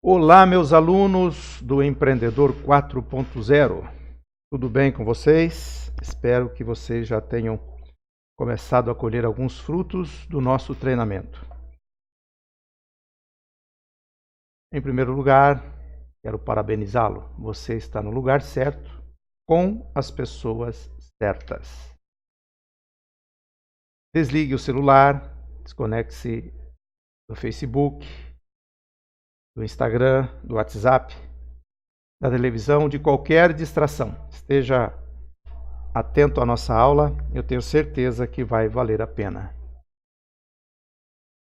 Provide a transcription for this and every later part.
Olá, meus alunos do Empreendedor 4.0. Tudo bem com vocês? Espero que vocês já tenham começado a colher alguns frutos do nosso treinamento. Em primeiro lugar, quero parabenizá-lo. Você está no lugar certo, com as pessoas certas. Desligue o celular, desconecte-se do Facebook, do Instagram, do WhatsApp, da televisão, de qualquer distração. Esteja atento à nossa aula, eu tenho certeza que vai valer a pena.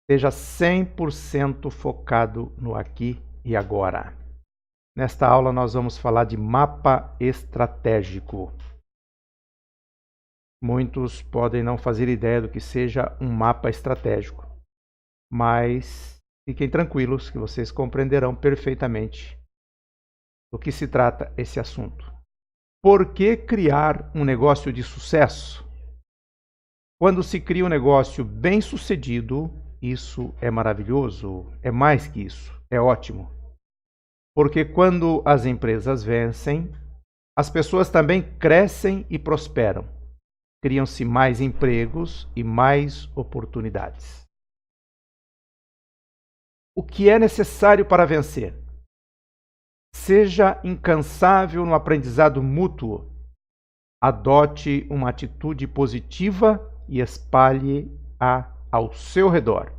Esteja 100% focado no aqui e agora. Nesta aula nós vamos falar de mapa estratégico. Muitos podem não fazer ideia do que seja um mapa estratégico, mas fiquem tranquilos que vocês compreenderão perfeitamente do que se trata esse assunto. Por que criar um negócio de sucesso? Quando se cria um negócio bem-sucedido, isso é maravilhoso, é mais que isso, é ótimo. Porque quando as empresas vencem, as pessoas também crescem e prosperam. Criam-se mais empregos e mais oportunidades. O que é necessário para vencer? Seja incansável no aprendizado mútuo. Adote uma atitude positiva e espalhe-a ao seu redor.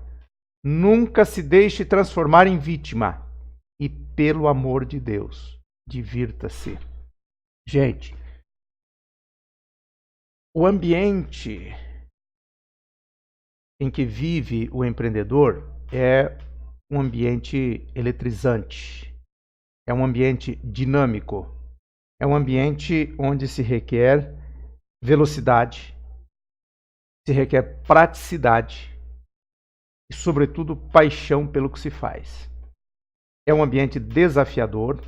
Nunca se deixe transformar em vítima. E, pelo amor de Deus, divirta-se. Gente, o ambiente em que vive o empreendedor é um ambiente eletrizante. É um ambiente dinâmico, é um ambiente onde se requer velocidade, se requer praticidade e, sobretudo, paixão pelo que se faz. É um ambiente desafiador.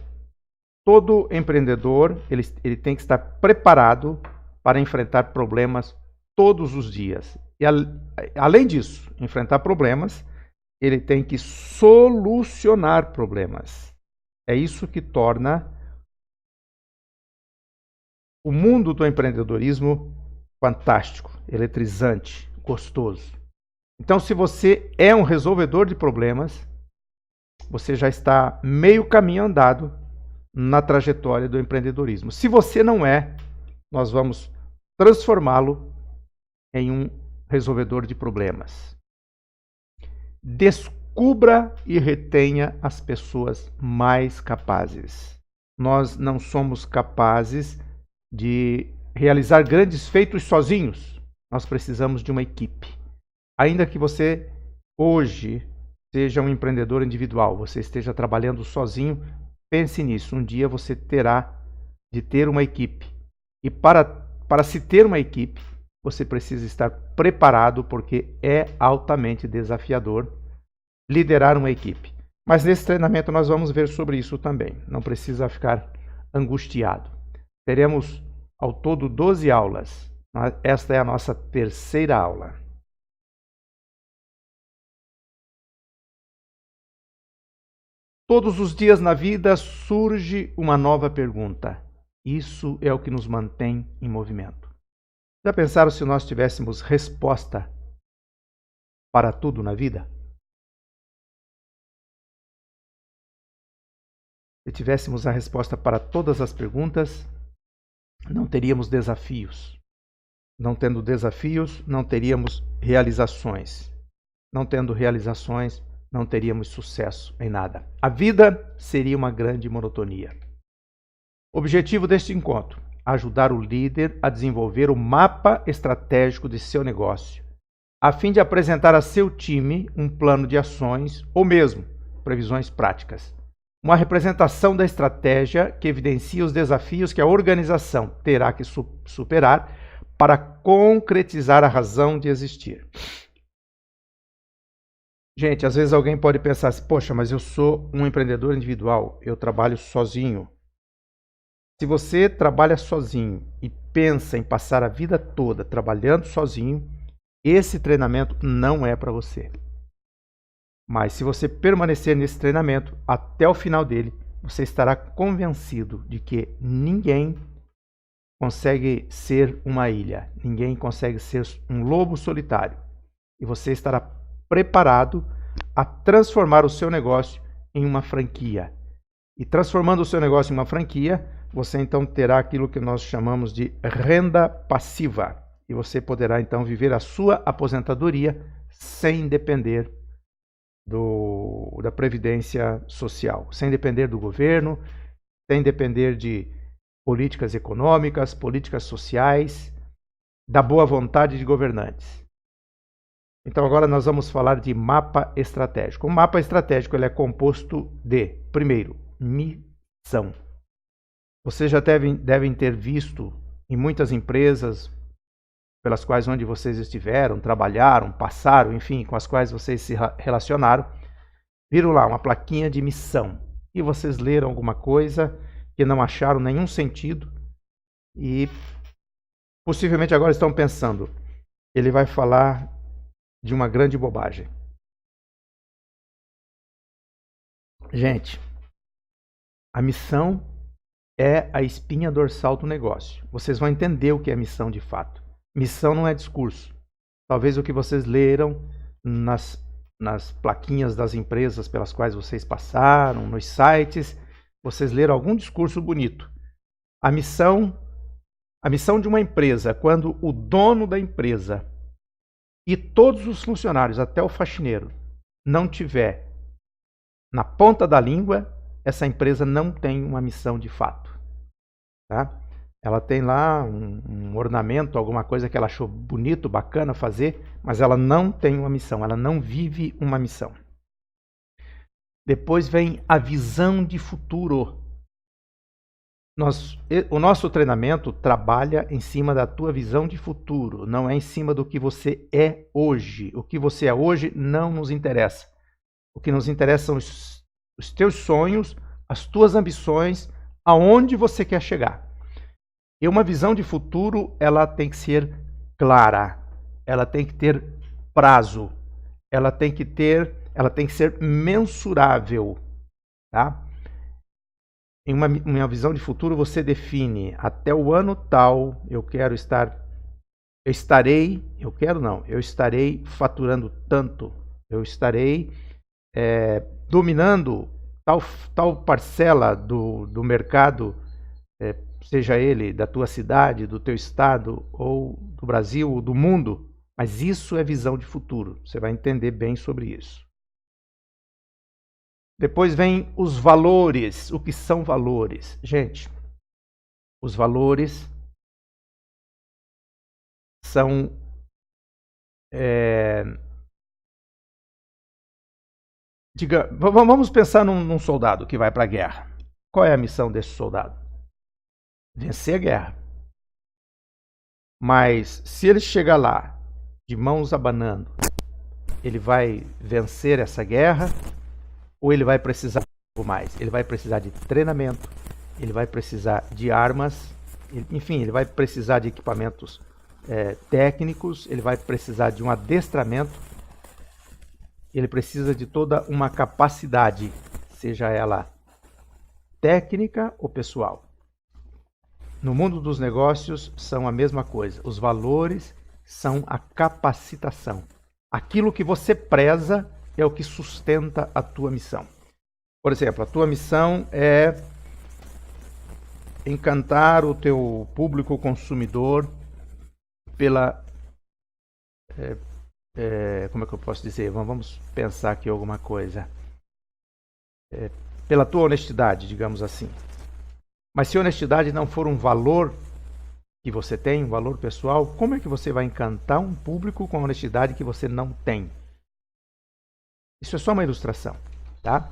Todo empreendedor ele tem que estar preparado para enfrentar problemas todos os dias. E, além disso, enfrentar problemas, ele tem que solucionar problemas. É isso que torna o mundo do empreendedorismo fantástico, eletrizante, gostoso. Então, se você é um resolvedor de problemas, você já está meio caminho andado na trajetória do empreendedorismo. Se você não é, nós vamos transformá-lo em um resolvedor de problemas. Descubra e retenha as pessoas mais capazes. Nós não somos capazes de realizar grandes feitos sozinhos. Nós precisamos de uma equipe. Ainda que você hoje seja um empreendedor individual, você esteja trabalhando sozinho, pense nisso. Um dia você terá de ter uma equipe. E para se ter uma equipe, você precisa estar preparado, porque é altamente desafiador liderar uma equipe. Mas nesse treinamento nós vamos ver sobre isso também. Não precisa ficar angustiado. Teremos ao todo 12 aulas. Esta é a nossa terceira aula. Todos os dias na vida surge uma nova pergunta. Isso é o que nos mantém em movimento. Já pensaram se nós tivéssemos resposta para tudo na vida? Se tivéssemos a resposta para todas as perguntas, não teríamos desafios. Não tendo desafios, não teríamos realizações. Não tendo realizações, não teríamos sucesso em nada. A vida seria uma grande monotonia. O objetivo deste encontro: ajudar o líder a desenvolver o mapa estratégico de seu negócio, a fim de apresentar a seu time um plano de ações ou mesmo previsões práticas. Uma representação da estratégia que evidencia os desafios que a organização terá que superar para concretizar a razão de existir. Gente, às vezes alguém pode pensar assim: poxa, mas eu sou um empreendedor individual, eu trabalho sozinho. Se você trabalha sozinho e pensa em passar a vida toda trabalhando sozinho, esse treinamento não é para você. Mas se você permanecer nesse treinamento até o final dele, você estará convencido de que ninguém consegue ser uma ilha, ninguém consegue ser um lobo solitário. E você estará preparado a transformar o seu negócio em uma franquia. E transformando o seu negócio em uma franquia, você então terá aquilo que nós chamamos de renda passiva. E você poderá então viver a sua aposentadoria sem depender da previdência social, sem depender do governo, sem depender de políticas econômicas, políticas sociais, da boa vontade de governantes. Então agora nós vamos falar de mapa estratégico. O mapa estratégico ele é composto de, primeiro, missão. Vocês já devem ter visto em muitas empresas pelas quais onde vocês estiveram, trabalharam, passaram, enfim, com as quais vocês se relacionaram, viram lá uma plaquinha de missão. E vocês leram alguma coisa que não acharam nenhum sentido e possivelmente agora estão pensando, ele vai falar de uma grande bobagem. Gente, a missão é a espinha dorsal do negócio. Vocês vão entender o que é missão de fato. Missão não é discurso. Talvez o que vocês leram nas plaquinhas das empresas pelas quais vocês passaram, nos sites, vocês leram algum discurso bonito. A missão de uma empresa, quando o dono da empresa e todos os funcionários, até o faxineiro, não tiver na ponta da língua, essa empresa não tem uma missão de fato. Tá? Ela tem lá um ornamento, alguma coisa que ela achou bonito, bacana fazer, mas ela não tem uma missão, ela não vive uma missão. Depois vem a visão de futuro. O nosso treinamento trabalha em cima da tua visão de futuro, não é em cima do que você é hoje. O que você é hoje não nos interessa. O que nos interessa são os teus sonhos, as tuas ambições, aonde você quer chegar. E uma visão de futuro, ela tem que ser clara, ela tem que ter prazo, ela tem que ser mensurável, tá? Em uma visão de futuro, você define até o ano tal, eu estarei faturando tanto, eu estarei dominando tal parcela do mercado, seja ele da tua cidade, do teu estado, ou do Brasil, ou do mundo. Mas isso é visão de futuro. Você vai entender bem sobre isso. Depois vem os valores. O que são valores? Gente, os valores são vamos pensar num soldado que vai para a guerra. Qual é a missão desse soldado? Vencer a guerra. Mas se ele chegar lá de mãos abanando, ele vai vencer essa guerra ou ele vai precisar de algo mais? Ele vai precisar de treinamento, ele vai precisar de armas, enfim, ele vai precisar de equipamentos técnicos, ele vai precisar de um adestramento, ele precisa de toda uma capacidade, seja ela técnica ou pessoal. No mundo dos negócios são a mesma coisa. Os valores são a capacitação. Aquilo que você preza é o que sustenta a tua missão. Por exemplo, a tua missão é encantar o teu público consumidor pela... como é que eu posso dizer? Vamos pensar aqui alguma coisa. Pela tua honestidade, digamos assim. Mas se honestidade não for um valor que você tem, um valor pessoal, como é que você vai encantar um público com a honestidade que você não tem? Isso é só uma ilustração, tá?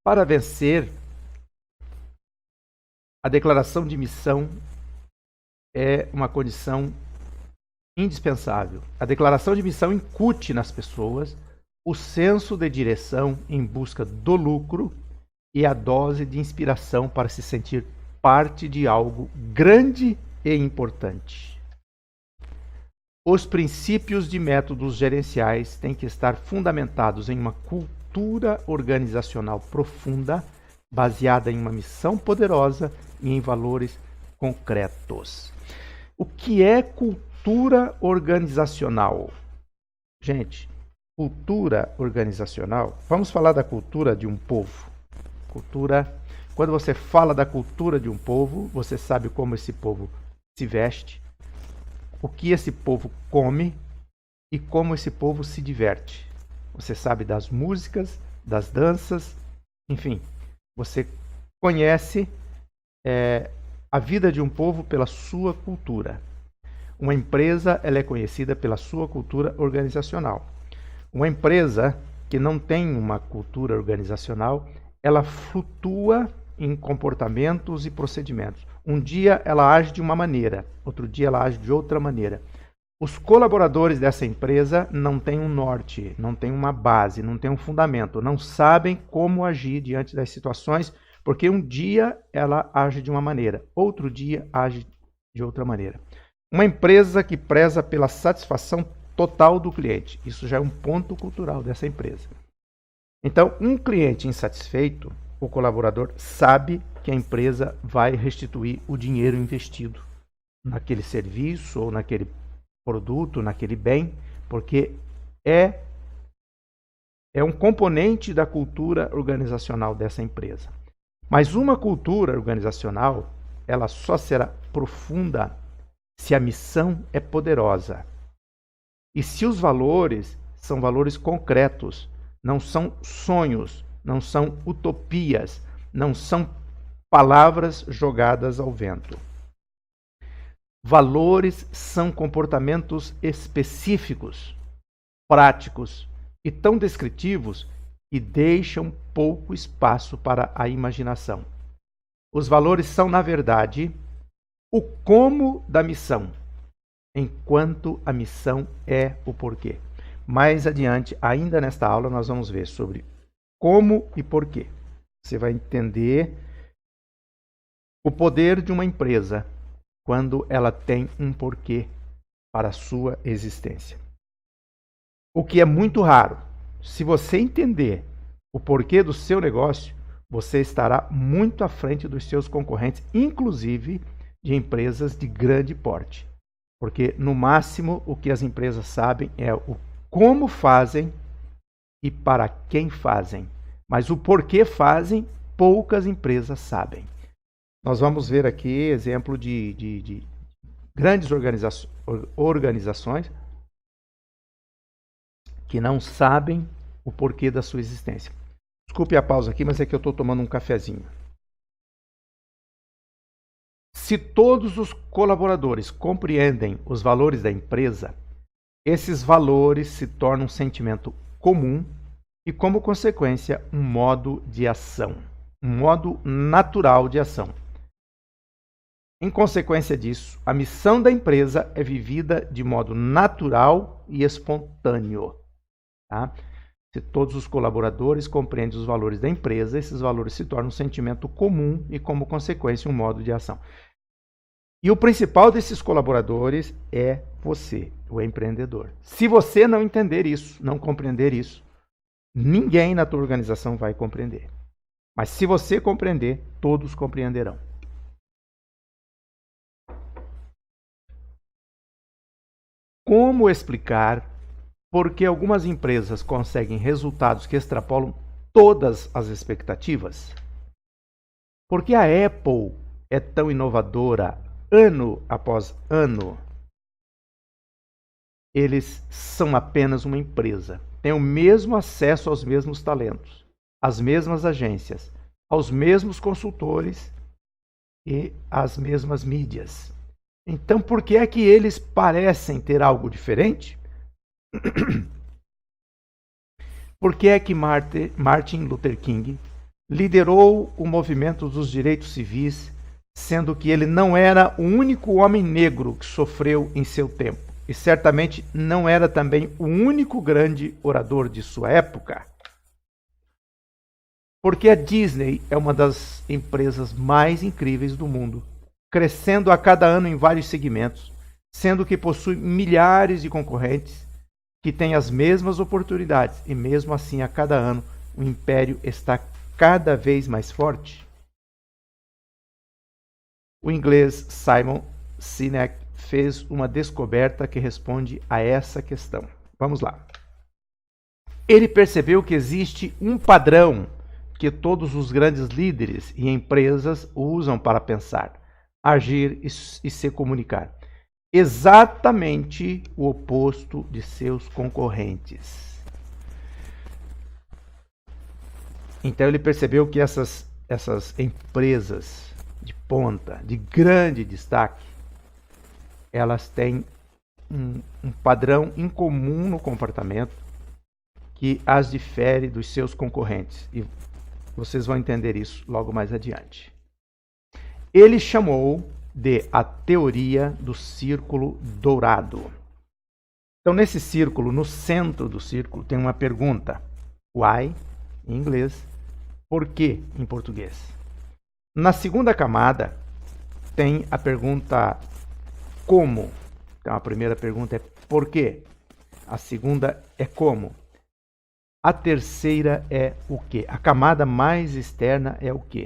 Para vencer, a declaração de missão é uma condição indispensável. A declaração de missão incute nas pessoas o senso de direção em busca do lucro e a dose de inspiração para se sentir parte de algo grande e importante. Os princípios de métodos gerenciais têm que estar fundamentados em uma cultura organizacional profunda, baseada em uma missão poderosa e em valores concretos. O que é cultura organizacional? Gente, cultura organizacional, vamos falar da cultura de um povo. Quando você fala da cultura de um povo, você sabe como esse povo se veste, o que esse povo come e como esse povo se diverte. Você sabe das músicas, das danças, enfim, você conhece a vida de um povo pela sua cultura. Uma empresa, ela é conhecida pela sua cultura organizacional. Uma empresa que não tem uma cultura organizacional, ela flutua em comportamentos e procedimentos. Um dia ela age de uma maneira, outro dia ela age de outra maneira. Os colaboradores dessa empresa não têm um norte, não têm uma base, não têm um fundamento, não sabem como agir diante das situações, porque um dia ela age de uma maneira, outro dia age de outra maneira. Uma empresa que preza pela satisfação total do cliente, isso já é um ponto cultural dessa empresa. Então, um cliente insatisfeito, o colaborador sabe que a empresa vai restituir o dinheiro investido naquele serviço ou naquele produto, naquele bem, porque é um componente da cultura organizacional dessa empresa. Mas uma cultura organizacional, ela só será profunda se a missão é poderosa. E se os valores são valores concretos, não são sonhos, não são utopias, não são palavras jogadas ao vento. Valores são comportamentos específicos, práticos e tão descritivos que deixam pouco espaço para a imaginação. Os valores são, na verdade, o como da missão, enquanto a missão é o porquê. Mais adiante, ainda nesta aula, nós vamos ver sobre como e porquê. Você vai entender o poder de uma empresa quando ela tem um porquê para a sua existência. O que é muito raro. Se você entender o porquê do seu negócio, você estará muito à frente dos seus concorrentes, inclusive de empresas de grande porte. Porque, no máximo, o que as empresas sabem é o como fazem e para quem fazem. Mas o porquê fazem, poucas empresas sabem. Nós vamos ver aqui exemplo de grandes organizações que não sabem o porquê da sua existência. Desculpe a pausa aqui, mas é que eu estou tomando um cafezinho. Se todos os colaboradores compreendem os valores da empresa, esses valores se tornam um sentimento comum e, como consequência, um modo de ação, um modo natural de ação. Em consequência disso, a missão da empresa é vivida de modo natural e espontâneo. Tá? Se todos os colaboradores compreendem os valores da empresa, esses valores se tornam um sentimento comum e, como consequência, um modo de ação. E o principal desses colaboradores é você, o empreendedor. Se você não entender isso, não compreender isso, ninguém na tua organização vai compreender. Mas se você compreender, todos compreenderão. Como explicar por que algumas empresas conseguem resultados que extrapolam todas as expectativas? Por que a Apple é tão inovadora ano após ano? Eles são apenas uma empresa. Têm o mesmo acesso aos mesmos talentos, às mesmas agências, aos mesmos consultores e às mesmas mídias. Então, por que é que eles parecem ter algo diferente? Por que é que Martin Luther King liderou o movimento dos direitos civis, sendo que ele não era o único homem negro que sofreu em seu tempo, e certamente não era também o único grande orador de sua época? Porque a Disney é uma das empresas mais incríveis do mundo, crescendo a cada ano em vários segmentos, sendo que possui milhares de concorrentes que têm as mesmas oportunidades e mesmo assim a cada ano o império está cada vez mais forte? O inglês Simon Sinek fez uma descoberta que responde a essa questão. Vamos lá. Ele percebeu que existe um padrão que todos os grandes líderes e empresas usam para pensar, agir e se comunicar. Exatamente o oposto de seus concorrentes. Então ele percebeu que essas empresas de ponta, de grande destaque, elas têm um padrão incomum no comportamento que as difere dos seus concorrentes. E vocês vão entender isso logo mais adiante. Ele chamou de a teoria do círculo dourado. Então, nesse círculo, no centro do círculo, tem uma pergunta. Why, em inglês, por quê, em português. Na segunda camada, tem a pergunta como. Então, a primeira pergunta é por quê? A segunda é como. A terceira é o quê? A camada mais externa é o quê?